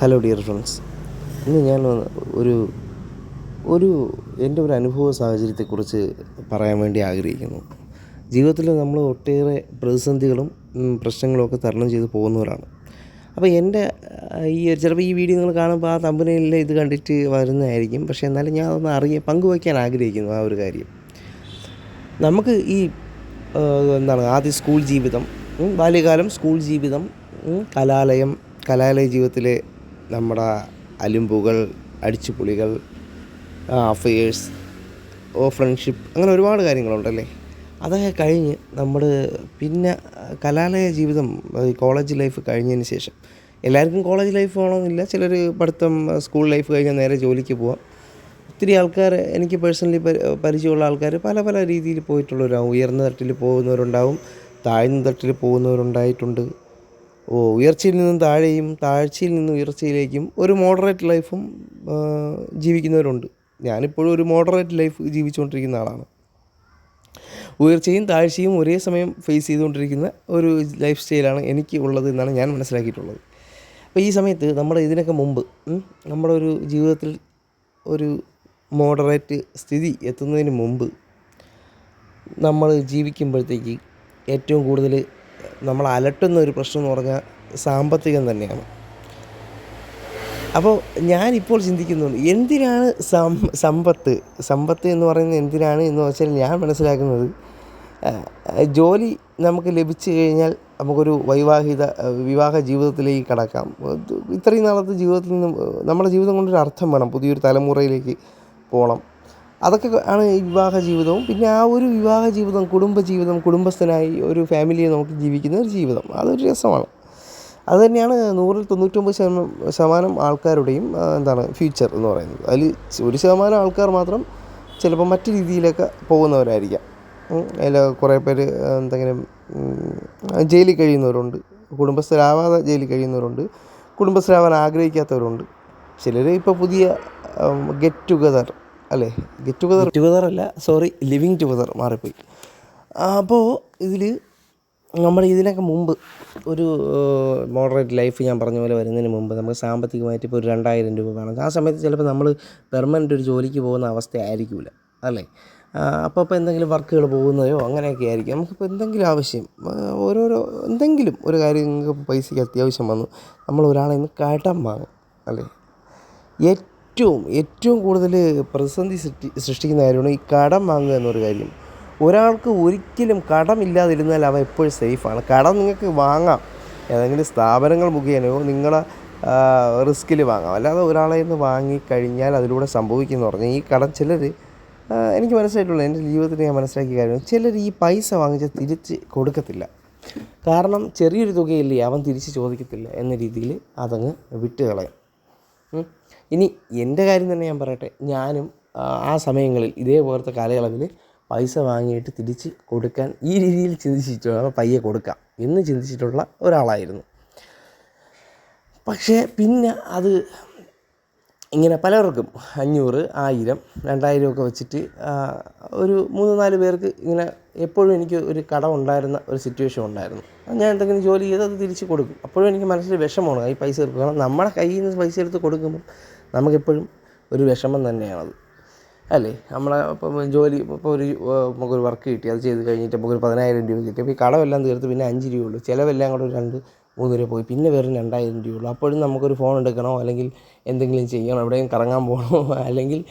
Hello dear friends, ഇന്ന് ഞാൻ ഒരു ഒരു എൻ്റെ ഒരു അനുഭവ സാഹചര്യത്തെക്കുറിച്ച് പറയാൻ വേണ്ടി ആഗ്രഹിക്കുന്നു. ജീവിതത്തിൽ നമ്മൾ ഒട്ടേറെ പ്രതിസന്ധികളും പ്രശ്നങ്ങളുമൊക്കെ തരണം ചെയ്ത് പോകുന്നവരാണ്. അപ്പോൾ എൻ്റെ ചിലപ്പോൾ ഈ വീഡിയോ നിങ്ങൾ കാണുമ്പോൾ ആ തമ്പനയിലെ ഇത് കണ്ടിട്ട് വരുന്നതായിരിക്കും. പക്ഷേ എന്നാലും ഞാൻ അതൊന്ന് പങ്കുവയ്ക്കാൻ ആഗ്രഹിക്കുന്നു ആ ഒരു കാര്യം. നമുക്ക് ഈ ആദ്യ സ്കൂൾ ജീവിതം, ബാല്യകാലം, സ്കൂൾ ജീവിതം, കലാലയ ജീവിതത്തിലെ നമ്മുടെ അലുമ്പുകൾ, അടിച്ചുപൊളികൾ, അഫയേഴ്സ്, ഫ്രണ്ട്ഷിപ്പ്, അങ്ങനെ ഒരുപാട് കാര്യങ്ങളുണ്ടല്ലേ. അതൊക്കെ കഴിഞ്ഞ് നമ്മൾ പിന്നെ കലാലയ ജീവിതം, കോളേജ് ലൈഫ് കഴിഞ്ഞതിന് ശേഷം, എല്ലാവർക്കും കോളേജ് ലൈഫ് വേണമെന്നില്ല. ചിലർ പഠിത്തം, സ്കൂൾ ലൈഫ് കഴിഞ്ഞാൽ നേരെ ജോലിക്ക് പോവാം. ഒത്തിരി ആൾക്കാർ, എനിക്ക് പേഴ്സണലി പരിചയമുള്ള ആൾക്കാർ പല പല രീതിയിൽ പോയിട്ടുള്ളവരാകും. ഉയർന്ന തട്ടിൽ പോകുന്നവരുണ്ടാവും, താഴ്ന്ന തട്ടിൽ പോകുന്നവരുണ്ടായിട്ടുണ്ട്. ഉയർച്ചയിൽ നിന്നും താഴെയും താഴ്ചയിൽ നിന്നും ഉയർച്ചയിലേക്കും ഒരു മോഡറേറ്റ് ലൈഫും ജീവിക്കുന്നവരുണ്ട്. ഞാനിപ്പോഴും ഒരു മോഡറേറ്റ് ലൈഫ് ജീവിച്ചുകൊണ്ടിരിക്കുന്ന ആളാണ്. ഉയർച്ചയും താഴ്ചയും ഒരേ സമയം ഫേസ് ചെയ്തുകൊണ്ടിരിക്കുന്ന ഒരു ലൈഫ് സ്റ്റൈലാണ് എനിക്ക് ഉള്ളത് എന്നാണ് ഞാൻ മനസ്സിലാക്കിയിട്ടുള്ളത്. അപ്പോൾ ഈ സമയത്ത് ഇതിനൊക്കെ മുമ്പ് നമ്മുടെ ഒരു ജീവിതത്തിൽ ഒരു മോഡറേറ്റ് സ്ഥിതി എത്തുന്നതിന് മുമ്പ് നമ്മൾ ജീവിക്കുമ്പോഴത്തേക്ക് ഏറ്റവും കൂടുതൽ നമ്മൾ അലട്ടുന്ന ഒരു പ്രശ്നം എന്ന് പറഞ്ഞാൽ സാമ്പത്തികം തന്നെയാണ്. അപ്പോൾ ഞാനിപ്പോൾ ചിന്തിക്കുന്നുണ്ട്, എന്തിനാണ് സമ്പത്ത് എന്ന് പറയുന്നത് എന്തിനാണ് എന്ന് വെച്ചാൽ, ഞാൻ മനസ്സിലാക്കുന്നത് ജോലി നമുക്ക് ലഭിച്ചു കഴിഞ്ഞാൽ നമുക്കൊരു വിവാഹ ജീവിതത്തിലേക്ക് കടക്കാം. ഇത്രയും നാളത്തെ ജീവിതത്തിൽ നിന്നും നമ്മുടെ ജീവിതം കൊണ്ടൊരു അർത്ഥം വേണം, പുതിയൊരു തലമുറയിലേക്ക് പോകണം. അതൊക്കെ ആണ് ഈ വിവാഹ ജീവിതവും. പിന്നെ ആ ഒരു വിവാഹ ജീവിതം, കുടുംബസ്ഥനായി ഒരു ഫാമിലിയെ നോക്കി ജീവിക്കുന്ന ഒരു ജീവിതം, അതൊരു രസമാണ്. അതുതന്നെയാണ് 99% ആൾക്കാരുടെയും ഫ്യൂച്ചർ എന്ന് പറയുന്നത്. അതിൽ 1% ആൾക്കാർ മാത്രം ചിലപ്പോൾ മറ്റു രീതിയിലൊക്കെ പോകുന്നവരായിരിക്കാം. അതിൽ കുറേ പേര് ജയിലിൽ കഴിയുന്നവരുണ്ട്, കുടുംബസ്ഥരാവാതെ ജയിലിൽ കഴിയുന്നവരുണ്ട്, കുടുംബസ്ഥരാവാൻ ആഗ്രഹിക്കാത്തവരുണ്ട്. ചിലർ ഇപ്പോൾ പുതിയ ഗെറ്റ് ടുഗദർ അല്ല, ലിവിങ് ടുഗദർ മാറിപ്പോയി. അപ്പോൾ ഇതിനൊക്കെ മുമ്പ് ഒരു മോഡറേറ്റ് ലൈഫ് ഞാൻ പറഞ്ഞ പോലെ വരുന്നതിന് മുമ്പ് നമുക്ക് സാമ്പത്തികമായിട്ട് ഇപ്പോൾ ഒരു 2000 രൂപ വേണം. ആ സമയത്ത് ചിലപ്പോൾ നമ്മൾ പെർമനൻ്റ് ഒരു ജോലിക്ക് പോകുന്ന അവസ്ഥ ആയിരിക്കില്ല, അല്ലേ. അപ്പോൾ എന്തെങ്കിലും വർക്കുകൾ പോകുന്നതോ അങ്ങനെയൊക്കെ ആയിരിക്കും. നമുക്കിപ്പോൾ എന്തെങ്കിലും ആവശ്യം, എന്തെങ്കിലും ഒരു കാര്യം നിങ്ങൾക്ക് പൈസയ്ക്ക് അത്യാവശ്യം വന്നു, നമ്മൾ ഒരാളെ നിന്ന് കടം വാങ്ങും, അല്ലേ. ഏറ്റവും കൂടുതൽ പ്രതിസന്ധി സൃഷ്ടിക്കുന്ന കാര്യമാണ് ഈ കടം വാങ്ങുക എന്നൊരു കാര്യം. ഒരാൾക്ക് ഒരിക്കലും കടമില്ലാതിരുന്നാൽ അവൻ എപ്പോഴും സേഫാണ്. കടം നിങ്ങൾക്ക് വാങ്ങാം, ഏതെങ്കിലും സ്ഥാപനങ്ങൾ മുഖേനയോ നിങ്ങളെ റിസ്കിൽ വാങ്ങാം. അല്ലാതെ ഒരാളെ നിന്ന് വാങ്ങിക്കഴിഞ്ഞാൽ അതിലൂടെ സംഭവിക്കുമെന്ന് പറഞ്ഞാൽ, ഈ കടം എനിക്ക് മനസ്സിലായിട്ടുള്ളത്, എൻ്റെ ജീവിതത്തിൽ ഞാൻ മനസ്സിലാക്കിയ കാര്യം, ചിലർ ഈ പൈസ വാങ്ങിച്ചാൽ തിരിച്ച് കൊടുക്കത്തില്ല. കാരണം ചെറിയൊരു തുകയില്ലേ, അവൻ തിരിച്ച് ചോദിക്കത്തില്ല എന്ന രീതിയിൽ അതങ്ങ് വിട്ടുകളയും. ഇനി എൻ്റെ കാര്യം തന്നെ ഞാൻ പറയട്ടെ, ഞാനും ആ സമയങ്ങളിൽ ഇതേപോലത്തെ കാലയളവിൽ പൈസ വാങ്ങിയിട്ട് തിരിച്ച് കൊടുക്കാൻ ഈ രീതിയിൽ ചിന്തിച്ചിട്ടുള്ള, പയ്യെ കൊടുക്കാം എന്ന് ചിന്തിച്ചിട്ടുള്ള ഒരാളായിരുന്നു. പക്ഷേ പിന്നെ അത് ഇങ്ങനെ പലർക്കും 500, 1000, 2000 ഒക്കെ വെച്ചിട്ട് ഒരു 3-4 പേർക്ക് ഇങ്ങനെ എപ്പോഴും എനിക്ക് ഒരു കടം ഉണ്ടായിരുന്ന ഒരു സിറ്റുവേഷൻ ഉണ്ടായിരുന്നു. ഞാൻ എന്തെങ്കിലും ജോലി ചെയ്ത് അത് തിരിച്ച് കൊടുക്കും. അപ്പോഴും എനിക്ക് മനസ്സിൽ വിഷമമാണ് ഈ പൈസ എടുക്കുക. കാരണം നമ്മുടെ കയ്യിൽ നിന്ന് പൈസ എടുത്ത് കൊടുക്കുമ്പം നമുക്കെപ്പോഴും ഒരു വിഷമം തന്നെയാണത്, അല്ലേ. ഇപ്പോൾ നമുക്കൊരു വർക്ക് കിട്ടി, അത് ചെയ്ത് കഴിഞ്ഞിട്ട് നമുക്കൊരു 10,000 രൂപ കിട്ടി. അപ്പോൾ ഈ കടമെല്ലാം തീർത്ത് പിന്നെ 5 രൂപ ഉള്ളൂ, ചിലവെല്ലാം കൂടെ ഒരു 2-3 രൂപ പോയി, പിന്നെ വെറും 2,000 രൂപ ഉള്ളൂ. അപ്പോഴും നമുക്കൊരു ഫോൺ എടുക്കണോ, അല്ലെങ്കിൽ എന്തെങ്കിലും ചെയ്യണോ, എവിടെയും കറങ്ങാൻ പോകണോ, അല്ലെങ്കിൽ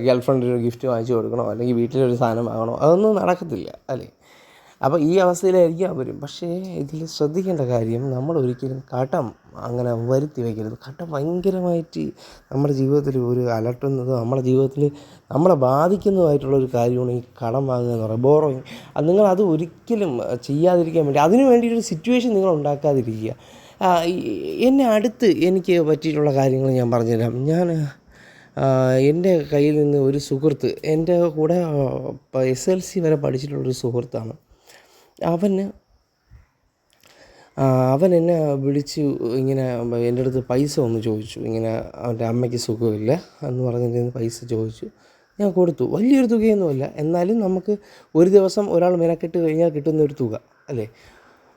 ഗേൾഫ്രണ്ടിന് ഒരു ഗിഫ്റ്റ് വാങ്ങിച്ചു കൊടുക്കണോ, അല്ലെങ്കിൽ വീട്ടിലൊരു സാധനം വാങ്ങണോ, അതൊന്നും നടക്കത്തില്ല, അല്ലേ. അപ്പോൾ ഈ അവസ്ഥയിലായിരിക്കും അവരും. പക്ഷേ ഇതിൽ ശ്രദ്ധിക്കേണ്ട കാര്യം, നമ്മൾ ഒരിക്കലും കടം അങ്ങനെ വരുത്തി വയ്ക്കരുത്. കടം ഭയങ്കരമായിട്ട് നമ്മുടെ ജീവിതത്തിൽ ഒരു അലട്ടുന്നതും നമ്മുടെ ജീവിതത്തിൽ നമ്മളെ ബാധിക്കുന്നതുമായിട്ടുള്ളൊരു കാര്യമാണ് ഈ കടം വാങ്ങുക എന്ന് പറയുന്നത്, ബോറോയിങ്. നിങ്ങളത് ഒരിക്കലും ചെയ്യാതിരിക്കാൻ വേണ്ടി, അതിനു വേണ്ടിയിട്ടൊരു സിറ്റുവേഷൻ നിങ്ങൾ ഉണ്ടാക്കാതിരിക്കുക. എനിക്ക് പറ്റിയിട്ടുള്ള കാര്യങ്ങൾ ഞാൻ പറഞ്ഞുതരാം. എൻ്റെ കയ്യിൽ നിന്ന് ഒരു സുഹൃത്ത്, എൻ്റെ കൂടെ SLC വരെ പഠിച്ചിട്ടുള്ളൊരു സുഹൃത്താണ്. അവൻ എന്നെ വിളിച്ചു, ഇങ്ങനെ എൻ്റെ അടുത്ത് പൈസ ഒന്ന് ചോദിച്ചു. ഇങ്ങനെ അവൻ്റെ അമ്മയ്ക്ക് സുഖമില്ല എന്ന് പറഞ്ഞിട്ട് പൈസ ചോദിച്ചു. ഞാൻ കൊടുത്തു. വലിയൊരു തുകയൊന്നുമല്ല, എന്നാലും നമുക്ക് ഒരു ദിവസം ഒരാൾ മെനക്കെട്ട് കഴിഞ്ഞാൽ കിട്ടുന്നൊരു തുക, അല്ലേ.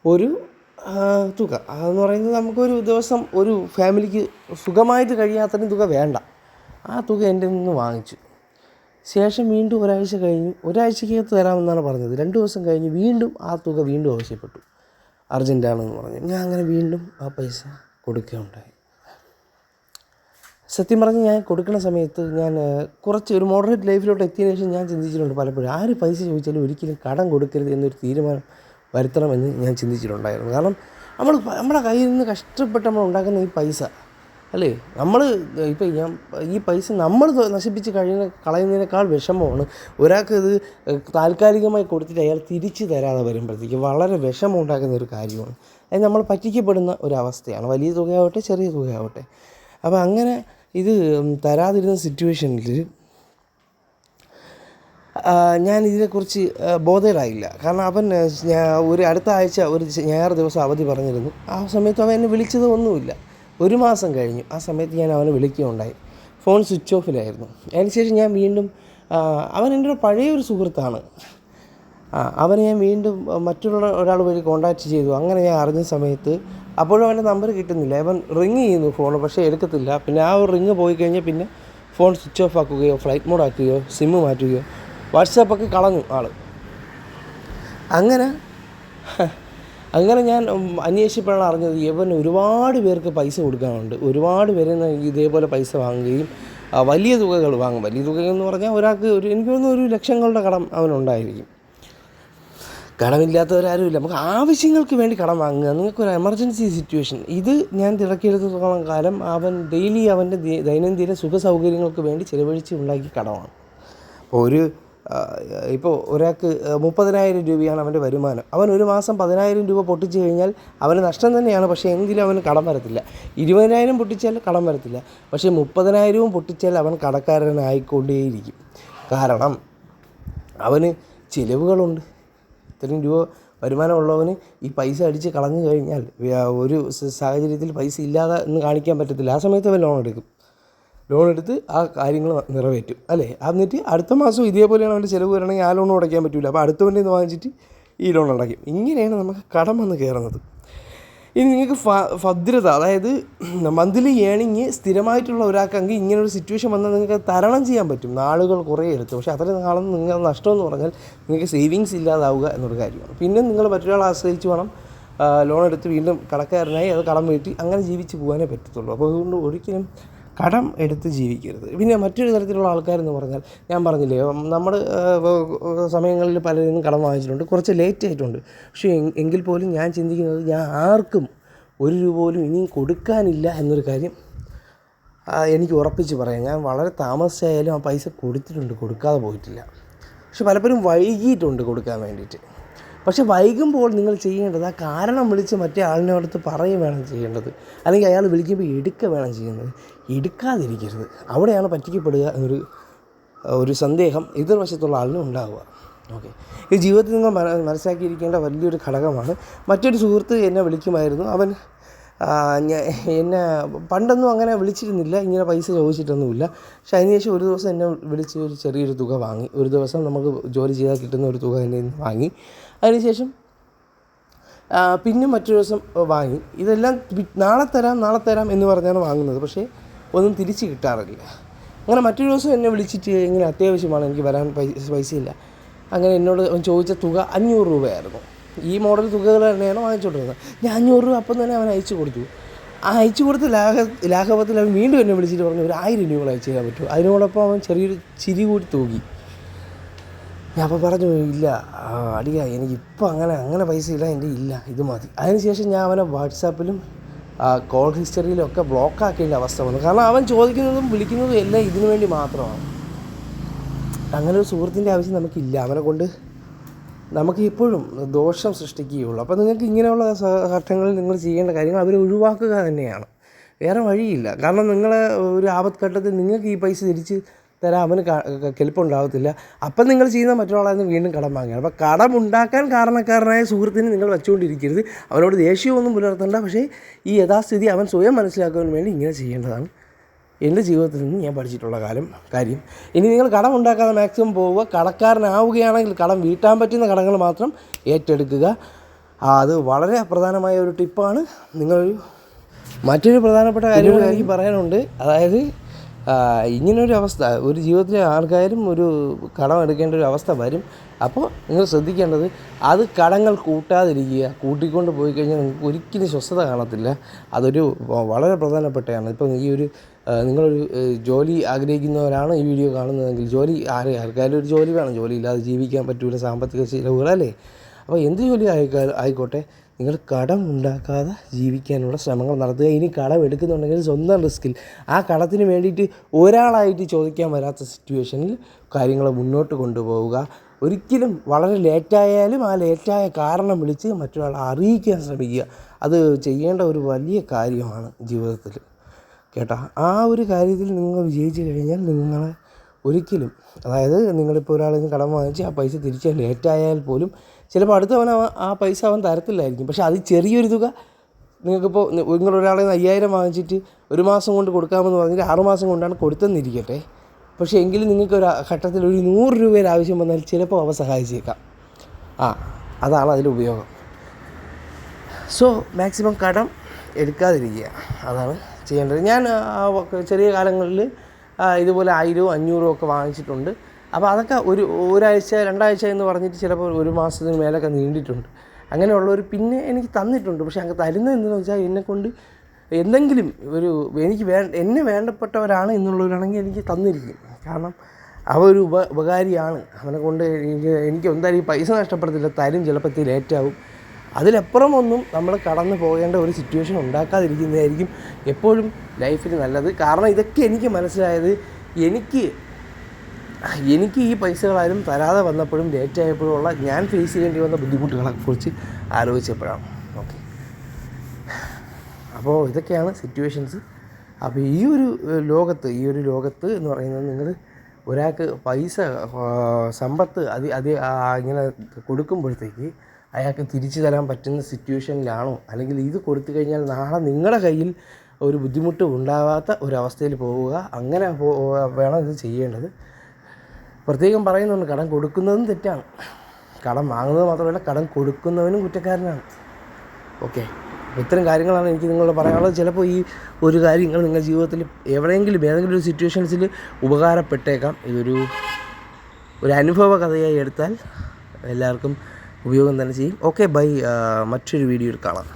ഒരു തുക അതെന്ന് പറയുന്നത് നമുക്കൊരു ദിവസം ഒരു ഫാമിലിക്ക് സുഖമായിട്ട് കഴിയാത്തതിന് തുക വേണ്ട. ആ തുക എൻ്റെ നിന്ന് വാങ്ങിച്ചു. ശേഷം വീണ്ടും ഒരാഴ്ച കഴിഞ്ഞു. ഒരാഴ്ചക്കകത്ത് തരാമെന്നാണ് പറഞ്ഞത്. 2 ദിവസം കഴിഞ്ഞ് വീണ്ടും ആ തുക വീണ്ടും ആവശ്യപ്പെട്ടു. അർജൻറ്റാണെന്ന് പറഞ്ഞു. ഞാൻ അങ്ങനെ വീണ്ടും ആ പൈസ കൊടുക്കുകയുണ്ടായി. സത്യം പറഞ്ഞ് ഞാൻ കൊടുക്കുന്ന സമയത്ത് ഞാൻ കുറച്ച് ഒരു മോഡറേറ്റ് ലൈഫിലോട്ട് എത്തിയതിനു ശേഷം ഞാൻ ചിന്തിച്ചിട്ടുണ്ട് പലപ്പോഴും. ആര് പൈസ ചോദിച്ചാലും ഒരിക്കലും കടം കൊടുക്കരുത് എന്നൊരു തീരുമാനം വരുത്തണമെന്ന് ഞാൻ ചിന്തിച്ചിട്ടുണ്ടായിരുന്നു. കാരണം നമ്മുടെ കയ്യിൽ നിന്ന് കഷ്ടപ്പെട്ട് നമ്മൾ ഉണ്ടാക്കുന്ന ഈ പൈസ അല്ലേ, നമ്മൾ ഇപ്പം ഈ പൈസ നമ്മൾ നശിപ്പിച്ച് കളയുന്നതിനേക്കാൾ വിഷമമാണ് ഒരാൾക്ക് ഇത് താൽക്കാലികമായി കൊടുത്തിട്ട് അയാൾ തിരിച്ച് തരാതെ വരുമ്പോഴത്തേക്ക് വളരെ വിഷമം ഉണ്ടാക്കുന്ന ഒരു കാര്യമാണ്. അത് നമ്മൾ പറ്റിക്കപ്പെടുന്ന ഒരവസ്ഥയാണ്, വലിയ തുകയാവട്ടെ ചെറിയ തുകയാവട്ടെ. അപ്പോൾ അങ്ങനെ ഇത് തരാതിരുന്ന സിറ്റുവേഷനിൽ ഞാൻ ഇതിനെക്കുറിച്ച് ബോധേഡായില്ല. കാരണം അവൻ ഒരു അടുത്ത ആഴ്ച ഒരു ഞായർ ദിവസം അവധി പറഞ്ഞിരുന്നു. ആ സമയത്ത് അവൻ എന്നെ വിളിച്ചത് ഒന്നുമില്ല. 1 മാസം കഴിഞ്ഞു. ആ സമയത്ത് ഞാൻ അവനെ വിളിക്കുകയുണ്ടായി. Phone switch ഓഫിലായിരുന്നു. അതിനുശേഷം ഞാൻ വീണ്ടും അവൻ എൻ്റെ ഒരു പഴയൊരു സുഹൃത്താണ്. അവനെ ഞാൻ വീണ്ടും മറ്റുള്ള ഒരാൾ വഴി കോൺടാക്റ്റ് ചെയ്തു. അങ്ങനെ ഞാൻ അറിഞ്ഞ സമയത്ത് അപ്പോഴും അവൻ്റെ നമ്പർ കിട്ടുന്നില്ല. അവൻ റിങ് ചെയ്യുന്നു ഫോൺ, പക്ഷേ എടുക്കത്തില്ല. പിന്നെ ആ ഒരു റിങ് പോയി കഴിഞ്ഞാൽ പിന്നെ ഫോൺ സ്വിച്ച് ഓഫ് ആക്കുകയോ ഫ്ലൈറ്റ് മോഡ് ആക്കുകയോ സിമ്മ് മാറ്റുകയോ വാട്സാപ്പൊക്കെ കളഞ്ഞു ആൾ. അങ്ങനെ ഞാൻ അന്വേഷിച്ചപ്പോഴാണ് അറിഞ്ഞത് ഇവൻ ഒരുപാട് പേർക്ക് പൈസ കൊടുക്കാനുണ്ട്. ഒരുപാട് പേര് ഇതേപോലെ പൈസ വാങ്ങുകയും വലിയ തുകകൾ വാങ്ങും. വലിയ തുകയെന്ന് പറഞ്ഞാൽ ഒരാൾക്ക് എനിക്ക് തോന്നുന്നു 1 ലക്ഷങ്ങളുടെ കടം അവനുണ്ടായിരിക്കും. കടമില്ലാത്തവരാരുമില്ല. നമുക്ക് ആവശ്യങ്ങൾക്ക് വേണ്ടി കടം വാങ്ങുക, നിങ്ങൾക്കൊരു എമർജൻസി സിറ്റുവേഷൻ. ഇത് ഞാൻ തിരക്കിയെടുത്തോളം കാലം അവൻ ഡെയിലി അവൻ്റെ ദൈനംദിന സുഖ സൗകര്യങ്ങൾക്ക് വേണ്ടി ചിലവഴിച്ച് ഉണ്ടാക്കിയ കടമാണ്. ഇപ്പോൾ ഒരാൾക്ക് 30,000 രൂപയാണ് അവൻ്റെ വരുമാനം. അവൻ ഒരു മാസം 10,000 രൂപ പൊട്ടിച്ച് കഴിഞ്ഞാൽ അവന് നഷ്ടം തന്നെയാണ്. പക്ഷേ എങ്കിലും അവന് കടം വരത്തില്ല. 20,000 പൊട്ടിച്ചാൽ കടം വരത്തില്ല. പക്ഷേ 30,000 പൊട്ടിച്ചാൽ അവൻ കടക്കാരനായിക്കൊണ്ടേയിരിക്കും. കാരണം അവന് ചിലവുകളുണ്ട്. ഇത്രയും രൂപ വരുമാനമുള്ളവന് ഈ പൈസ അടിച്ച് കളഞ്ഞു കഴിഞ്ഞാൽ ഒരു സാഹചര്യത്തിൽ പൈസ ഇല്ലാതെ എന്ന് കാണിക്കാൻ പറ്റത്തില്ല. ആ സമയത്ത് അവൻ ലോൺ എടുത്ത് ആ കാര്യങ്ങൾ നിറവേറ്റും അല്ലേ. എന്നിട്ട് അടുത്ത മാസം ഇതേപോലെയാണ് അവൻ്റെ ചിലവ് വരണമെങ്കിൽ ആ ലോൺ അടയ്ക്കാൻ പറ്റില്ല. അപ്പോൾ അടുത്തവൻ്റെ നിന്ന് വാങ്ങിച്ചിട്ട് ഈ ലോൺ അടയ്ക്കും. ഇങ്ങനെയാണ് നമുക്ക് കടം വന്ന് കയറുന്നത്. ഇനി നിങ്ങൾക്ക് ഭദ്രത, അതായത് മന്ത്ലി ഏണിങ് സ്ഥിരമായിട്ടുള്ള ഒരാൾക്കെങ്കിൽ ഇങ്ങനൊരു സിറ്റുവേഷൻ വന്നാൽ നിങ്ങൾക്ക് തരണം ചെയ്യാൻ പറ്റും. നാളുകൾ കുറേ എടുത്ത്. പക്ഷേ അത്രയും നാളെന്ന് നിങ്ങൾ നഷ്ടമെന്ന് പറഞ്ഞാൽ നിങ്ങൾക്ക് സേവിങ്സ് ഇല്ലാതാവുക എന്നൊരു കാര്യമാണ്. പിന്നെ നിങ്ങൾ മറ്റൊരാളെ ആശ്രയിച്ച് വേണം ലോൺ എടുത്ത് വീണ്ടും കടക്കാരനായി അത് കടം വീട്ടി അങ്ങനെ ജീവിച്ച് പോകാനേ പറ്റത്തുള്ളൂ. അപ്പോൾ അതുകൊണ്ട് ഒരിക്കലും കടം എടുത്ത് ജീവിക്കരുത്. പിന്നെ മറ്റൊരു തരത്തിലുള്ള ആൾക്കാരെന്ന് പറഞ്ഞാൽ ഞാൻ പറഞ്ഞില്ലേ, നമ്മുടെ സമയങ്ങളിൽ പലരും കടം വാങ്ങിച്ചിട്ടുണ്ട്, കുറച്ച് ലേറ്റ് ആയിട്ടുണ്ട്. പക്ഷേ എങ്കിൽ പോലും ഞാൻ ചിന്തിക്കുന്നത് ഞാൻ ആർക്കും 1 രൂപ പോലും ഇനിയും കൊടുക്കാനില്ല എന്നൊരു കാര്യം എനിക്ക് ഉറപ്പിച്ച് പറയാം. ഞാൻ വളരെ താമസിച്ചായാലും ആ പൈസ കൊടുക്കാതെ പോയിട്ടില്ല. പക്ഷെ പലപ്പോഴും വൈകിയിട്ടുണ്ട് കൊടുക്കാൻ വേണ്ടിയിട്ട്. പക്ഷെ വൈകുമ്പോൾ നിങ്ങൾ ചെയ്യേണ്ടത് ആ കാരണം വിളിച്ച് മറ്റേ ആളിനടുത്ത് പറയുക വേണം ചെയ്യേണ്ടത്. അല്ലെങ്കിൽ അയാൾ വിളിക്കുമ്പോൾ എടുക്കുക വേണം ചെയ്യുന്നത്. എടുക്കാതിരിക്കരുത്. അവിടെയാണ് പറ്റിക്കപ്പെടുക എന്നൊരു സന്ദേഹം എതിർവശത്തുള്ള ആളിന് ഉണ്ടാവുക. ഓക്കെ, ഈ ജീവിതത്തിൽ നിങ്ങൾ മനസ്സിലാക്കിയിരിക്കേണ്ട വലിയൊരു ഘടകമാണ്. മറ്റൊരു സുഹൃത്ത് എന്നെ വിളിക്കുമായിരുന്നു. അവൻ എന്നെ പണ്ടൊന്നും അങ്ങനെ വിളിച്ചിരുന്നില്ല, ഇങ്ങനെ പൈസ ചോദിച്ചിട്ടൊന്നുമില്ല. പക്ഷേ അതിനുശേഷം ഒരു ദിവസം എന്നെ വിളിച്ച് ഒരു ചെറിയൊരു തുക വാങ്ങി. ഒരു ദിവസം നമുക്ക് ജോലി ചെയ്താൽ കിട്ടുന്ന ഒരു തുക എൻ്റെ വാങ്ങി. അതിനുശേഷം പിന്നെ മറ്റൊരു ദിവസം വാങ്ങി. ഇതെല്ലാം നാളെ തരാം എന്ന് പറഞ്ഞാണ് വാങ്ങുന്നത്. പക്ഷേ ഒന്നും തിരിച്ച് കിട്ടാറില്ല. അങ്ങനെ മറ്റൊരു ദിവസം എന്നെ വിളിച്ചിട്ട് ഇങ്ങനെ അത്യാവശ്യമാണ്, എനിക്ക് വരാൻ പൈസയില്ല. അങ്ങനെ എന്നോട് ചോദിച്ച തുക 500 രൂപയായിരുന്നു. ഈ മോഡൽ തുകകൾ തന്നെയാണ് വാങ്ങിച്ചുകൊണ്ടിരുന്നത്. ഞാൻ 500 രൂപ അപ്പം തന്നെ അവൻ അയച്ചു കൊടുത്തു. ആ അയച്ചു കൊടുത്ത ലാഘവത്തിൽ അവൻ വീണ്ടും എന്നെ വിളിച്ചിട്ട് പറഞ്ഞു ഒരു 1000 രൂപ അയച്ചു തരാൻ പറ്റുമോ. അതിനോടൊപ്പം അവൻ ചെറിയൊരു ചിരി കൂടി തൂകി. ഞാൻ അപ്പോൾ പറഞ്ഞു ഇല്ല അടിയ, എനിക്കിപ്പോൾ അങ്ങനെ പൈസ ഇല്ല, എൻ്റെ ഇല്ല, ഇത് മതി. അതിനുശേഷം ഞാൻ അവനെ വാട്സാപ്പിലും കോൾ ഹിസ്റ്ററിയിലും ഒക്കെ ബ്ലോക്കാക്കേണ്ട അവസ്ഥ വന്നു. കാരണം അവൻ ചോദിക്കുന്നതും വിളിക്കുന്നതും എല്ലാം ഇതിനു വേണ്ടി മാത്രമാണ്. അങ്ങനെ ഒരു സുഹൃത്തിൻ്റെ ആവശ്യം നമുക്കില്ല. അവനെ കൊണ്ട് നമുക്ക് എപ്പോഴും ദോഷം സൃഷ്ടിക്കുകയുള്ളൂ. അപ്പോൾ നിങ്ങൾക്ക് ഇങ്ങനെയുള്ള ഘട്ടങ്ങളിൽ നിങ്ങൾ ചെയ്യേണ്ട കാര്യങ്ങൾ അവരെ ഒഴിവാക്കുക തന്നെയാണ്. വേറെ വഴിയില്ല. കാരണം നിങ്ങളെ ഒരു ആപത്ഘട്ടത്തിൽ നിങ്ങൾക്ക് ഈ പൈസ തിരിച്ച് തരാൻ അവന് കെൽപ്പുണ്ടാകത്തില്ല. അപ്പം നിങ്ങൾ ചെയ്യുന്ന മറ്റൊരാളായിരുന്നു വീണ്ടും കടം വാങ്ങുകയാണ്. അപ്പോൾ കടമുണ്ടാക്കാൻ കാരണക്കാരനായ സുഹൃത്തിനെ നിങ്ങൾ വെച്ചുകൊണ്ടിരിക്കരുത്. അവനോട് ദേഷ്യമൊന്നും പുലർത്തണ്ട. പക്ഷേ ഈ യഥാസ്ഥിതി അവൻ സ്വയം മനസ്സിലാക്കാൻ വേണ്ടി ഇങ്ങനെ ചെയ്യേണ്ടതാണ് എൻ്റെ ജീവിതത്തിൽ നിന്ന് ഞാൻ പഠിച്ചിട്ടുള്ള കാര്യം. ഇനി നിങ്ങൾ കടം ഉണ്ടാക്കാതെ മാക്സിമം പോവുക. കടക്കാരനാവുകയാണെങ്കിൽ കടം വീട്ടാൻ പറ്റുന്ന കടങ്ങൾ മാത്രം ഏറ്റെടുക്കുക. അത് വളരെ പ്രധാനമായ ഒരു ടിപ്പാണ്. മറ്റൊരു പ്രധാനപ്പെട്ട കാര്യം എനിക്ക് പറയാനുണ്ട്. അതായത് ഇങ്ങനൊരു അവസ്ഥ ഒരു ജീവിതത്തിലെ ആൾക്കാരും ഒരു കടം എടുക്കേണ്ട ഒരു അവസ്ഥ വരും. അപ്പോൾ നിങ്ങൾ ശ്രദ്ധിക്കേണ്ടത് അത് കടങ്ങൾ കൂട്ടാതിരിക്കുക. കൂട്ടിക്കൊണ്ട് പോയി കഴിഞ്ഞാൽ നിങ്ങൾക്ക് ഒരിക്കലും സ്വസ്ഥത കാണത്തില്ല. അതൊരു വളരെ പ്രധാനപ്പെട്ടതാണ്. ഇപ്പോൾ നിങ്ങളൊരു ജോലി ആഗ്രഹിക്കുന്നവരാണ് ഈ വീഡിയോ കാണുന്നതെങ്കിൽ ആർക്കാരും ഒരു ജോലി വേണം. ജോലി ഇല്ലാതെ ജീവിക്കാൻ പറ്റില്ല, സാമ്പത്തിക ചിലവുകളല്ലേ. അപ്പോൾ എന്ത് ജോലി ആയിക്കോട്ടെ, നിങ്ങൾ കടം ഉണ്ടാക്കാതെ ജീവിക്കാനുള്ള ശ്രമങ്ങൾ നടത്തുക. ഇനി കടം എടുക്കുന്നുണ്ടെങ്കിൽ സ്വന്തം റിസ്കിൽ ആ കടത്തിന് വേണ്ടിയിട്ട് ഒരാളായിട്ട് ചോദിക്കാൻ വരാത്ത സിറ്റുവേഷനിൽ കാര്യങ്ങൾ മുന്നോട്ട് കൊണ്ടുപോവുക. ഒരിക്കലും വളരെ ലേറ്റായാലും ആ ലേറ്റായ കാരണം വിളിച്ച് മറ്റൊരാളെ അറിയിക്കാൻ ശ്രമിക്കുക. അത് ചെയ്യേണ്ട ഒരു വലിയ കാര്യമാണ് ജീവിതത്തിൽ, കേട്ടോ. ആ ഒരു കാര്യത്തിൽ നിങ്ങൾ വിജയിച്ചു കഴിഞ്ഞാൽ നിങ്ങളെ ഒരിക്കലും, അതായത് നിങ്ങളിപ്പോൾ ഒരാളിൽ നിന്ന് കടം വാങ്ങിച്ച് ആ പൈസ തിരിച്ച് ലേറ്റായാൽ പോലും ചിലപ്പോൾ അടുത്തവൻ ആ പൈസ അവൻ തരത്തില്ലായിരിക്കും. പക്ഷേ അത് ചെറിയൊരു തുക നിങ്ങൾക്കിപ്പോൾ നിങ്ങളൊരാളിൽ നിന്ന് 5000 വാങ്ങിച്ചിട്ട് 1 മാസം കൊണ്ട് കൊടുക്കാമെന്ന് പറഞ്ഞിട്ട് 6 മാസം കൊണ്ടാണ് കൊടുത്തെന്നിരിക്കട്ടെ. പക്ഷേ എങ്കിലും നിങ്ങൾക്ക് ഒരു ഘട്ടത്തിൽ ഒരു 100 രൂപയുടെ ആവശ്യം വന്നാൽ ചിലപ്പോൾ അവ സഹായിച്ചേക്കാം. അതാണ് അതിൻ്റെ ഉപയോഗം. സോ മാക്സിമം കടം എടുക്കാതിരിക്കുക, അതാണ് ചെയ്യേണ്ടത്. ഞാൻ ചെറിയ കാലങ്ങളിൽ ഇതുപോലെ 1000 500 ഒക്കെ വാങ്ങിച്ചിട്ടുണ്ട്. അപ്പോൾ അതൊക്കെ ഒരാഴ്ച 2 ആഴ്ച എന്ന് പറഞ്ഞിട്ട് ചിലപ്പോൾ 1 മാസത്തിന് മേലൊക്കെ നീണ്ടിട്ടുണ്ട്. അങ്ങനെയുള്ളവർ പിന്നെ എനിക്ക് തന്നിട്ടുണ്ട്. പക്ഷേ അങ്ങ് തരുന്നത് എന്തെന്ന് വെച്ചാൽ എന്നെക്കൊണ്ട് എന്തെങ്കിലും എന്നെ വേണ്ടപ്പെട്ടവരാണ് എന്നുള്ളവരാണെങ്കിൽ എനിക്ക് തന്നിരിക്കും. കാരണം ഒരു ഉപകാരിയാണ്. അവനെ കൊണ്ട് എനിക്ക് എന്തായാലും ഈ പൈസ നഷ്ടപ്പെടത്തില്ല, തരും, ചിലപ്പോൾ ലേറ്റാവും. അതിലപ്പുറമൊന്നും നമ്മൾ കടന്നു പോകേണ്ട ഒരു സിറ്റുവേഷൻ ഉണ്ടാക്കാതിരിക്കുന്നതായിരിക്കും എപ്പോഴും ലൈഫിൽ നല്ലത്. കാരണം ഇതൊക്കെ എനിക്ക് മനസ്സിലായത് എനിക്ക് ഈ പൈസകളാരും തരാതെ വന്നപ്പോഴും ലേറ്റായപ്പോഴുള്ള ഞാൻ ഫേസ് ചെയ്യേണ്ടി വന്ന ബുദ്ധിമുട്ടുകളെക്കുറിച്ച് ആലോചിച്ചപ്പോഴാണ്. ഓക്കെ, അപ്പോൾ ഇതൊക്കെയാണ് സിറ്റുവേഷൻസ്. അപ്പോൾ ഈ ഒരു ലോകത്ത് എന്ന് പറയുന്നത്, നിങ്ങൾ ഒരാൾക്ക് പൈസ സമ്പത്ത് ഇങ്ങനെ കൊടുക്കുമ്പോഴത്തേക്ക് അയാൾക്ക് തിരിച്ചു തരാൻ പറ്റുന്ന സിറ്റുവേഷനിലാണോ, അല്ലെങ്കിൽ ഇത് കൊടുത്തു കഴിഞ്ഞാൽ നാളെ നിങ്ങളുടെ കയ്യിൽ ഒരു ബുദ്ധിമുട്ട് ഉണ്ടാകാത്ത ഒരവസ്ഥയിൽ പോവുക, അങ്ങനെ വേണം ഇത് ചെയ്യേണ്ടത്. പ്രത്യേകം പറയുന്നുണ്ട്, കടം കൊടുക്കുന്നതും തെറ്റാണ്, കടം വാങ്ങുന്നത് മാത്രമല്ല കടം കൊടുക്കുന്നവനും കുറ്റക്കാരനാണ്. ഓക്കെ, ഇത്തരം കാര്യങ്ങളാണ് എനിക്ക് നിങ്ങളോട് പറയാനുള്ളത്. ചിലപ്പോൾ ഈ ഒരു കാര്യങ്ങൾ നിങ്ങളുടെ ജീവിതത്തിൽ ഏതെങ്കിലും ഒരു സിറ്റുവേഷൻസിൽ ഉപകാരപ്പെട്ടേക്കാം. ഇതൊരു അനുഭവ കഥയായി എടുത്താൽ എല്ലാവർക്കും ഉപയോഗം തന്നെ ചെയ്യും. Okay, bye. മറ്റൊരു വീഡിയോയിൽ കാണാം.